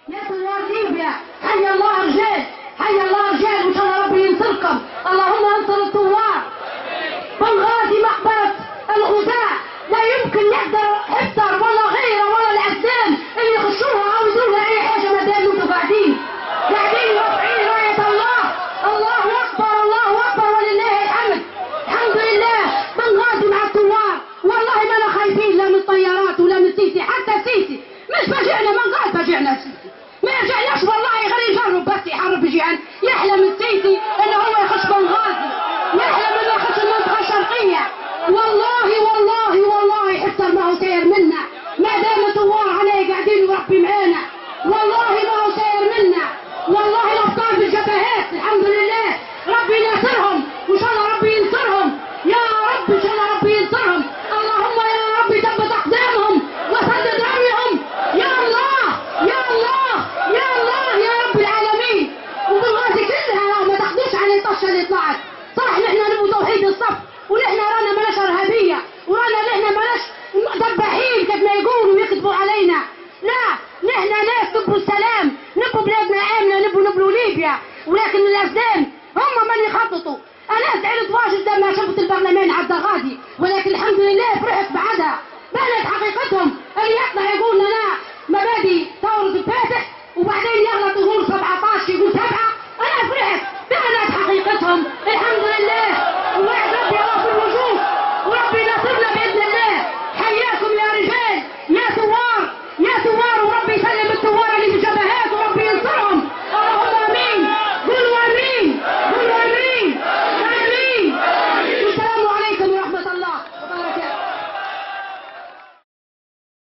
يا ثوار ليبيا، حي الله رجال، حي الله رجال، وان شاء الله ربي ينصركم. اللهم انصر الثوار. بنغازي مقبرة الغزاة لا يمكن يقدر حفتر ولا غيره ولا الأقدام اللي يخشوها أو يديروا أي حاجة ما دام انتوا قاعدين رافعين راية الله. الله أكبر الله أكبر ولله الحمد. الحمد لله. بنغازي مع الثوار، والله ما أنا خايفين لا من الطيارات ولا من السيسي. حتى السيسي مش فاجئنا، من قال فاجئنا السيسي؟ ما يرجعناش والله، غير يجرب بس يحارب جيعان. يحلم السيسي انه هو يخش بنغازي، يحلم انه يخش المنطقه الشرقيه. والله حتى ما هو ساير منا ما دام ثوار عليه قاعدين وربي معانا. والله ما هو ساير منا، والله الافكار بالجبهات. الحمد لله ربي ناصرهم، وان شاء الله ربي ينصرهم يا رب، ان شاء الله ربي ينصرهم. اللهم يا رب ثبت اقدامهم وسدد رميهم يا الله يا الله يا الله يا رب العالمين. وبالغازي كلها ما تاخدوش على الطشه اللي طلعت. صح نحن نبغى توحيد الصف، ونحن رانا ماناش ارهابيه، ورانا نحن ماناش ذباحين كيف ما يقولوا ويكذبوا علينا. لا نحن ناس نبغوا السلام، نبغوا بلادنا امنه، نبغوا ليبيا. ولكن الاسلام هم من يخططوا. انا زعلت واجد لما شفت البرلمان عدى غادي، ولكن الحمد لله فرحت بعدها.